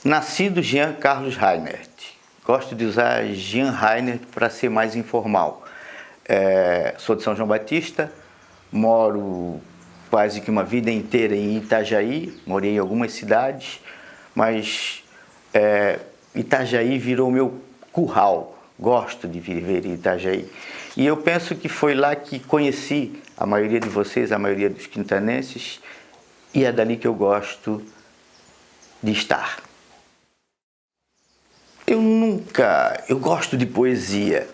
Nascido Jean Carlos Reinert. Gosto de usar Jean Reinert para ser mais informal. Sou de São João Batista, moro quase que uma vida inteira em Itajaí, morei em algumas cidades, mas Itajaí virou meu curral. Gosto de viver em Itajaí. E eu penso que foi lá que conheci a maioria de vocês, a maioria dos quintanenses, e é dali que eu gosto de estar. Eu gosto de poesia,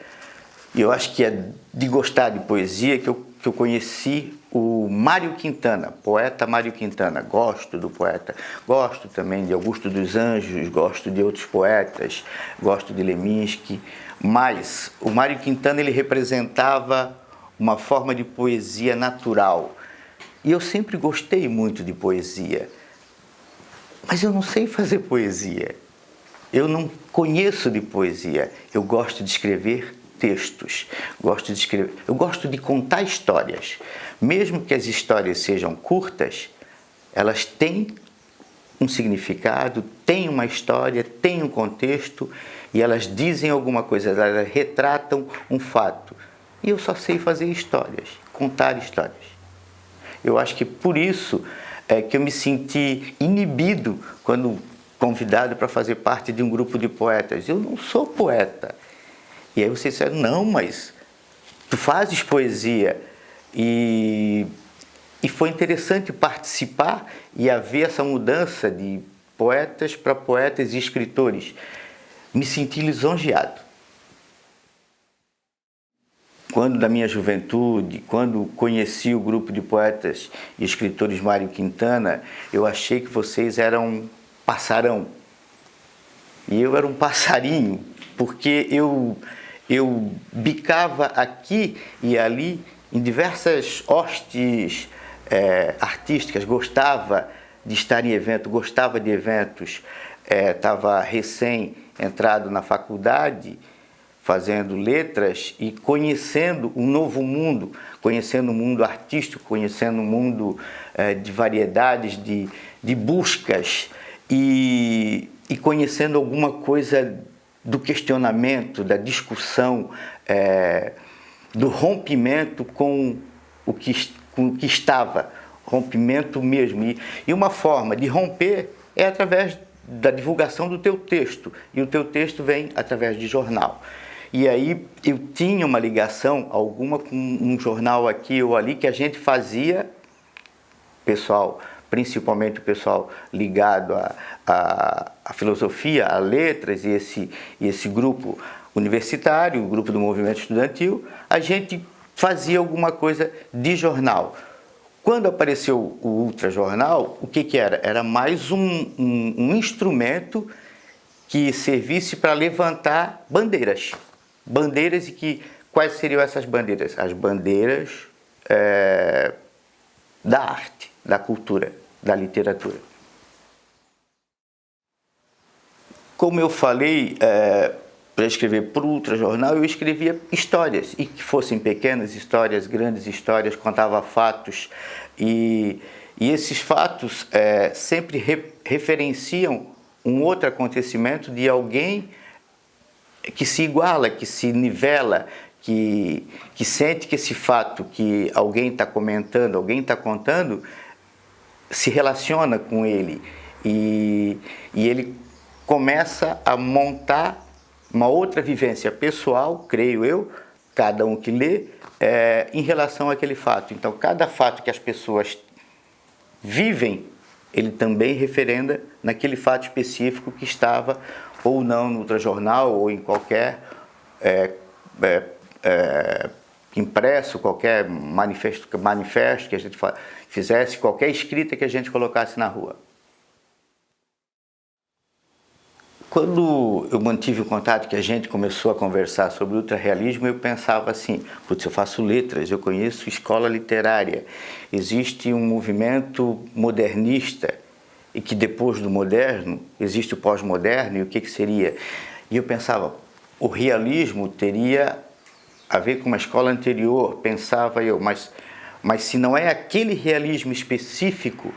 e eu acho que é de gostar de poesia que eu conheci o Mário Quintana, poeta Mário Quintana. Gosto do poeta, gosto também de Augusto dos Anjos, gosto de outros poetas, gosto de Leminski, mas o Mário Quintana ele representava uma forma de poesia natural, e eu sempre gostei muito de poesia, mas eu não sei fazer poesia. Eu não conheço de poesia, eu gosto de escrever textos, eu gosto de contar histórias. Mesmo que as histórias sejam curtas, elas têm um significado, têm uma história, têm um contexto e elas dizem alguma coisa, elas retratam um fato. E eu só sei fazer histórias, contar histórias. Eu acho que por isso é que eu me senti inibido quando convidado para fazer parte de um grupo de poetas. Eu não sou poeta. E aí vocês disseram, não, mas tu fazes poesia. E foi interessante participar e haver essa mudança de poetas para poetas e escritores. Me senti lisonjeado. Quando, na minha juventude, quando conheci o grupo de poetas e escritores Mário Quintana, eu achei que vocês eram passarão. E eu era um passarinho, porque eu bicava aqui e ali em diversas hostes artísticas, gostava de estar em evento, gostava de eventos, estava recém entrado na faculdade, fazendo letras e conhecendo um novo mundo, conhecendo o mundo artístico, conhecendo o mundo de variedades, de buscas, e conhecendo alguma coisa do questionamento, da discussão, do rompimento com o que estava, rompimento mesmo. E uma forma de romper é através da divulgação do teu texto, e o teu texto vem através de jornal. E aí eu tinha uma ligação alguma com um jornal aqui ou ali que a gente fazia, pessoal, principalmente o pessoal ligado à filosofia, a letras e esse grupo universitário, o grupo do movimento estudantil, a gente fazia alguma coisa de jornal. Quando apareceu o ultrajornal, o que era? Era mais um instrumento que servisse para levantar bandeiras. Bandeiras quais seriam essas bandeiras? As bandeiras da arte, da cultura, da literatura. Como eu falei, para escrever para o ultrajornal, eu escrevia histórias, e que fossem pequenas histórias, grandes histórias, contava fatos, e esses fatos sempre referenciam um outro acontecimento de alguém que se iguala, que se nivela, que sente que esse fato que alguém está comentando, alguém está contando, se relaciona com ele, e ele começa a montar uma outra vivência pessoal, creio eu, cada um que lê, em relação àquele fato. Então, cada fato que as pessoas vivem, ele também referenda naquele fato específico que estava ou não no ultrajornal ou em qualquer impresso, qualquer manifesto que a gente fizesse, qualquer escrita que a gente colocasse na rua. Quando eu mantive o contato, que a gente começou a conversar sobre ultrarrealismo, eu pensava assim, putz, eu faço letras, eu conheço escola literária, existe um movimento modernista, e que depois do moderno, existe o pós-moderno, e o que seria? E eu pensava, o realismo teria a ver com uma escola anterior, pensava eu, mas se não é aquele realismo específico,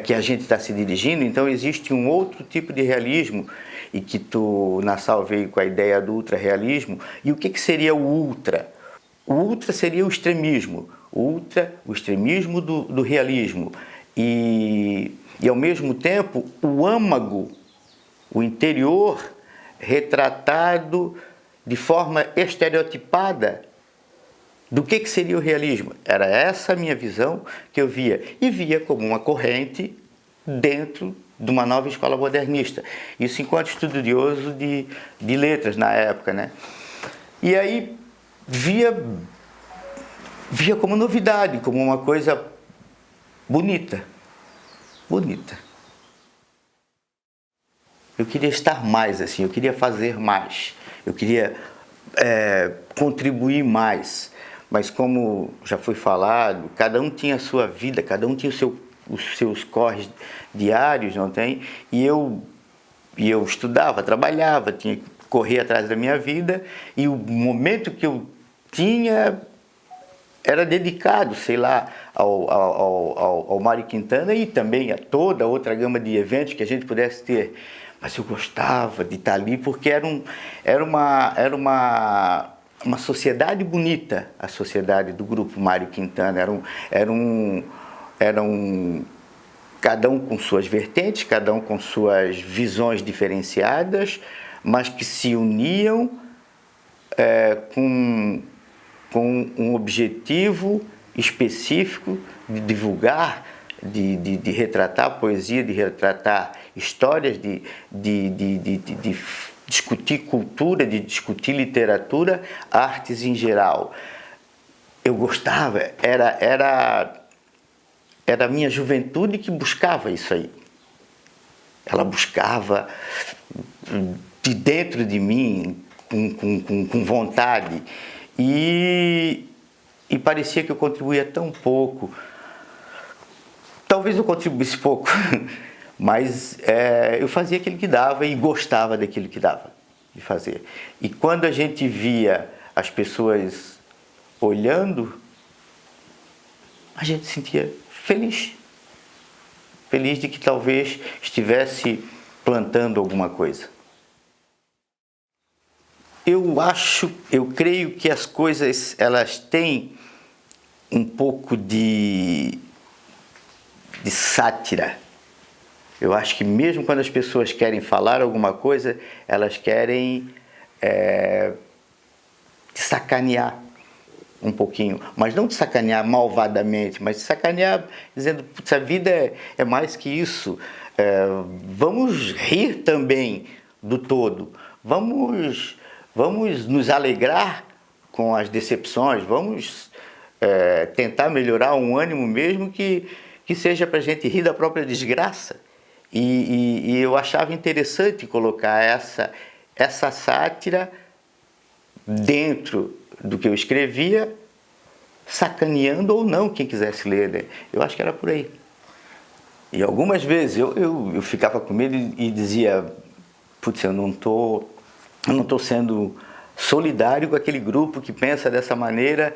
que a gente está se dirigindo. Então existe um outro tipo de realismo, e que tu, Nassau, veio com a ideia do ultra-realismo. E o que seria o ultra? O ultra seria o extremismo, o extremismo do realismo. E ao mesmo tempo o âmago, o interior, retratado de forma estereotipada do que seria o realismo. Era essa a minha visão que eu via, e via como uma corrente dentro de uma nova escola modernista. Isso enquanto estudioso de letras na época, né? E aí via como novidade, como uma coisa bonita. Eu queria estar mais assim, eu queria fazer mais, eu queria contribuir mais. Mas como já foi falado, cada um tinha a sua vida, cada um tinha os seus corres diários, não tem? E eu estudava, trabalhava, tinha que correr atrás da minha vida, e o momento que eu tinha era dedicado, sei lá, ao Mário Quintana, e também a toda outra gama de eventos que a gente pudesse ter. Mas eu gostava de estar ali porque era uma sociedade bonita, a sociedade do grupo Mário Quintana. Era um cada um com suas vertentes, cada um com suas visões diferenciadas, mas que se uniam com um objetivo específico de divulgar, de retratar poesia, de retratar histórias, de discutir cultura, de discutir literatura, artes em geral. Eu gostava, era a minha juventude que buscava isso aí. Ela buscava de dentro de mim, com vontade. E parecia que eu contribuía tão pouco. Talvez eu contribuísse pouco, mas eu fazia aquilo que dava e gostava daquilo que dava de fazer. E quando a gente via as pessoas olhando, a gente se sentia feliz. Feliz de que talvez estivesse plantando alguma coisa. Eu creio que as coisas, elas têm um pouco de sátira. Eu acho que mesmo quando as pessoas querem falar alguma coisa, elas querem te sacanear um pouquinho, mas não te sacanear malvadamente, mas te sacanear dizendo, putz, a vida é mais que isso. Vamos rir também do todo, vamos nos alegrar com as decepções, vamos tentar melhorar um ânimo mesmo que seja para a gente rir da própria desgraça. E eu achava interessante colocar essa sátira dentro do que eu escrevia, sacaneando ou não quem quisesse ler, né? Eu acho que era por aí. E algumas vezes eu ficava com medo e dizia, putz, eu não tô sendo solidário com aquele grupo que pensa dessa maneira,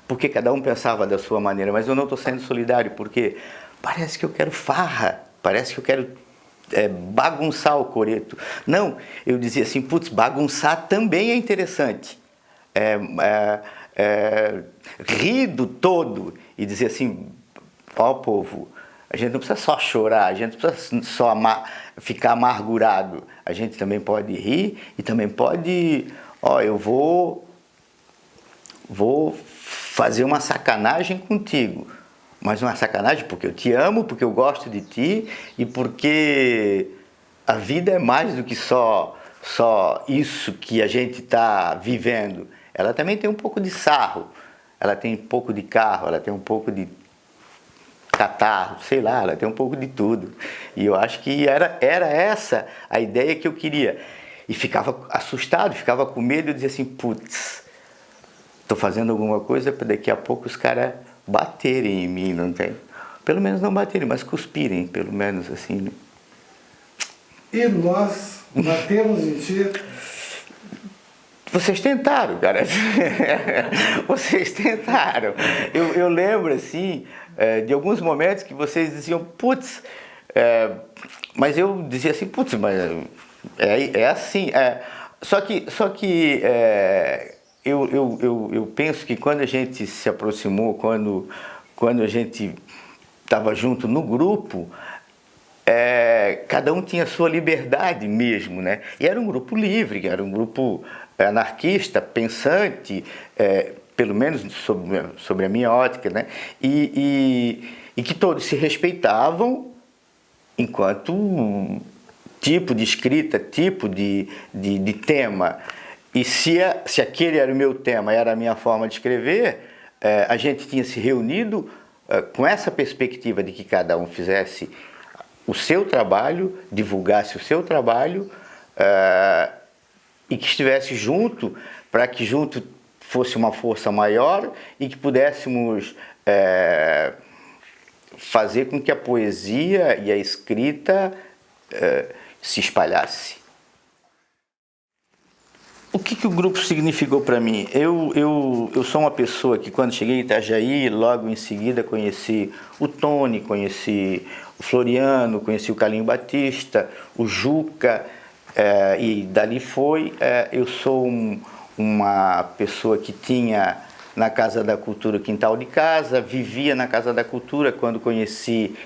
porque cada um pensava da sua maneira, mas eu não estou sendo solidário, porque parece que eu quero farra, parece que eu quero bagunçar o coreto. Não, eu dizia assim, putz, bagunçar também é interessante. Rir do todo e dizer assim, ó povo, a gente não precisa só chorar, a gente não precisa só ficar amargurado, a gente também pode rir e também pode, eu vou fazer uma sacanagem contigo, mas uma sacanagem porque eu te amo, porque eu gosto de ti e porque a vida é mais do que só isso que a gente está vivendo. Ela também tem um pouco de sarro, ela tem um pouco de carro, ela tem um pouco de catarro, sei lá, ela tem um pouco de tudo. E eu acho que era essa a ideia que eu queria. E ficava assustado, ficava com medo e dizia assim, putz, estou fazendo alguma coisa para daqui a pouco os caras baterem em mim, não tem? Pelo menos não baterem, mas cuspirem, pelo menos assim, né? E nós batemos em ti? Vocês tentaram, cara. Vocês tentaram. Eu lembro, assim, de alguns momentos que vocês diziam, putz, mas eu dizia assim, putz, mas é assim. Só que eu penso que quando a gente se aproximou, quando a gente estava junto no grupo, cada um tinha sua liberdade mesmo, né? E era um grupo livre, era um grupo anarquista, pensante, pelo menos sobre a minha ótica, né? E que todos se respeitavam enquanto tipo de escrita, tipo de tema. E se aquele era o meu tema, era a minha forma de escrever, a gente tinha se reunido com essa perspectiva de que cada um fizesse o seu trabalho, divulgasse o seu trabalho e que estivesse junto, para que junto fosse uma força maior e que pudéssemos fazer com que a poesia e a escrita se espalhasse. O que o grupo significou para mim? Eu sou uma pessoa que, quando cheguei em Itajaí, logo em seguida conheci o Tony, conheci o Floriano, conheci o Carlinho Batista, o Juca, e dali foi. Eu sou uma pessoa que tinha na Casa da Cultura quintal de casa, vivia na Casa da Cultura quando conheci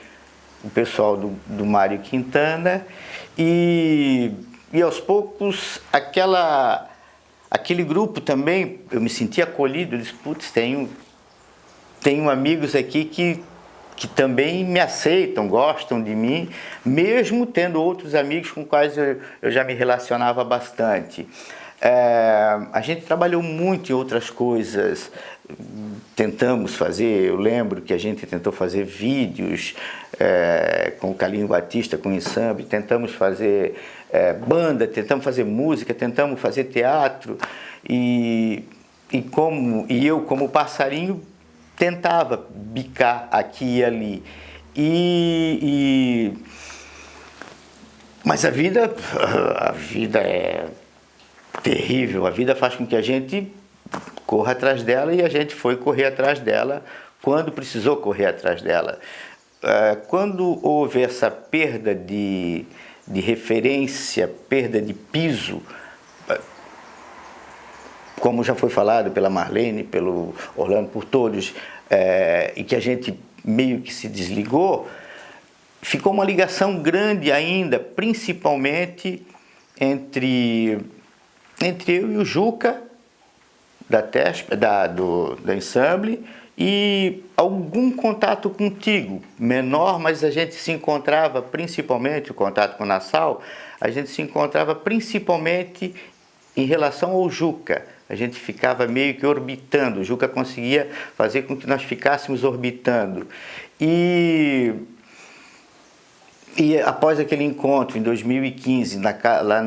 o pessoal do Mário Quintana, e aos poucos aquele grupo também, eu me senti acolhido. Eu disse, putz, tenho amigos aqui que também me aceitam, gostam de mim, mesmo tendo outros amigos com quais eu já me relacionava bastante. A gente trabalhou muito em outras coisas, tentamos fazer, eu lembro que a gente tentou fazer vídeos com o Carlinho Batista, com o ensamble, tentamos fazer banda, tentamos fazer música, tentamos fazer teatro, e eu, como passarinho, tentava bicar aqui e ali. Mas a vida é terrível, a vida faz com que a gente corra atrás dela, e a gente foi correr atrás dela quando precisou correr atrás dela. Quando houve essa perda de referência, perda de piso, como já foi falado pela Marlene, pelo Orlando, por todos, e que a gente meio que se desligou, ficou uma ligação grande ainda, principalmente entre eu e o Juca, da ensamble, e algum contato contigo, menor, mas a gente se encontrava principalmente, o contato com o Nassau, a gente se encontrava principalmente em relação ao Juca. A gente ficava meio que orbitando, o Juca conseguia fazer com que nós ficássemos orbitando. E após aquele encontro, em 2015, lá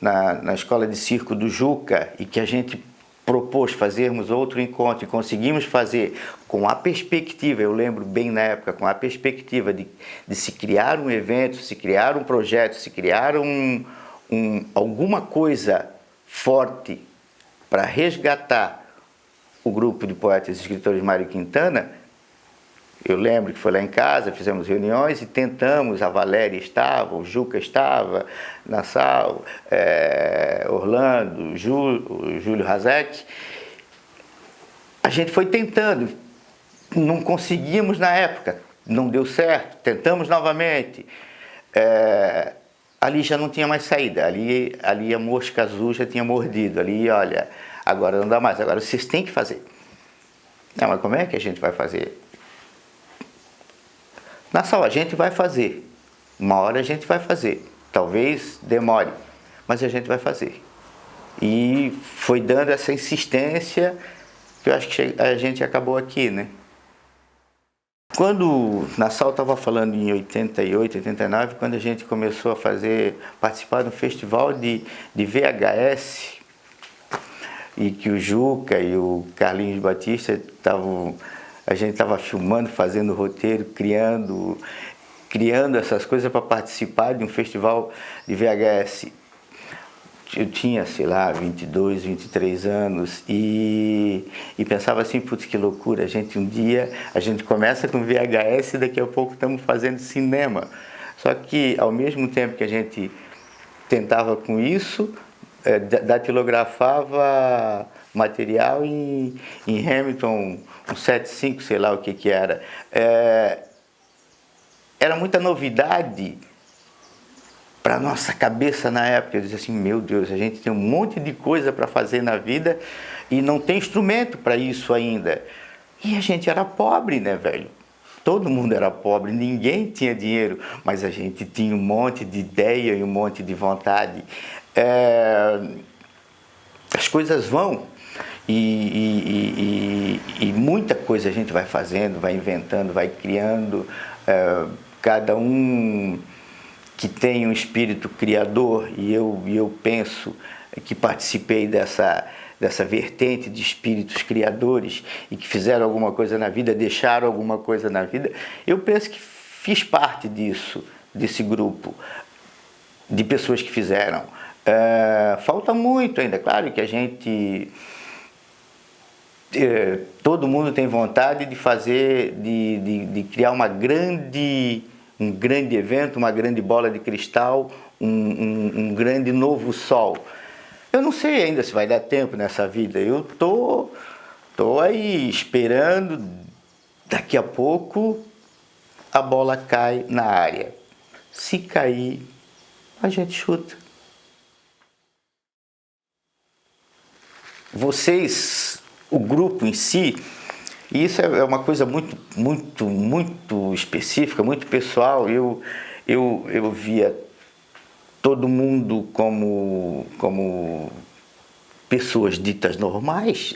na Escola de Circo do Juca, e que a gente propôs fazermos outro encontro, e conseguimos fazer com a perspectiva, eu lembro bem na época, com a perspectiva de se criar um evento, se criar um projeto, se criar alguma coisa forte para resgatar o grupo de poetas e escritores Mário Quintana. Eu lembro que foi lá em casa, fizemos reuniões e tentamos, a Valéria estava, o Juca estava, Nassau, Orlando, Júlio Razek. A gente foi tentando, não conseguimos na época, não deu certo, tentamos novamente. Ali já não tinha mais saída, ali a mosca azul já tinha mordido, ali, olha, agora não dá mais, agora vocês têm que fazer. Não, mas como é que a gente vai fazer? Nassau, a gente vai fazer, uma hora a gente vai fazer, talvez demore, mas a gente vai fazer. E foi dando essa insistência que eu acho que a gente acabou aqui, né? Quando Nassau estava falando em 88, 89, quando a gente começou a participar de um festival de VHS, e que o Juca e o Carlinhos Batista a gente estava filmando, fazendo roteiro, criando essas coisas para participar de um festival de VHS. eu tinha, sei lá, 22, 23 anos e pensava assim, putz, que loucura, um dia a gente começa com VHS e daqui a pouco estamos fazendo cinema. Só que ao mesmo tempo que a gente tentava com isso, datilografava material em Hamilton, um 75, sei lá o que era. Era muita novidade para nossa cabeça na época. Eu dizia assim, meu Deus, a gente tem um monte de coisa para fazer na vida e não tem instrumento para isso ainda. E a gente era pobre, né, velho? Todo mundo era pobre, ninguém tinha dinheiro, mas a gente tinha um monte de ideia e um monte de vontade. As coisas vão e muita coisa a gente vai fazendo, vai inventando, vai criando. Cada um que tem um espírito criador, e eu penso que participei dessa vertente de espíritos criadores e que fizeram alguma coisa na vida, deixaram alguma coisa na vida, eu penso que fiz parte disso, desse grupo de pessoas que fizeram. Falta muito ainda, claro que a gente... todo mundo tem vontade de fazer, de criar um grande evento, uma grande bola de cristal, um grande novo sol. Eu não sei ainda se vai dar tempo nessa vida. Eu tô aí esperando, daqui a pouco a bola cai na área. Se cair, a gente chuta. Vocês, o grupo em si, e isso é uma coisa muito específica, muito pessoal. Eu via todo mundo como pessoas ditas normais,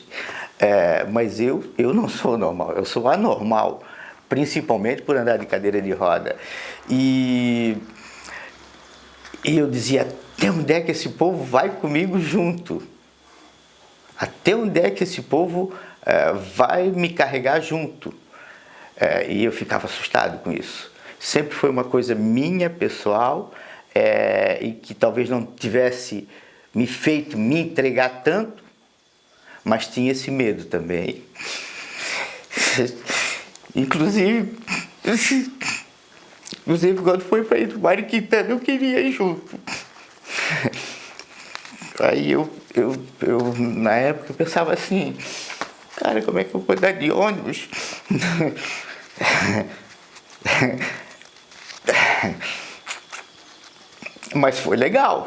mas eu não sou normal, eu sou anormal, principalmente por andar de cadeira de roda. E eu dizia, até onde é que esse povo vai comigo junto? Até onde é que esse povo vai me carregar junto? E eu ficava assustado com isso. Sempre foi uma coisa minha, pessoal, e que talvez não tivesse me feito me entregar tanto, mas tinha esse medo também. Inclusive quando foi para ir do Mário Quintana, eu queria ir junto. Aí eu na época, eu pensava assim, cara, como é que eu vou andar de ônibus? Mas foi legal.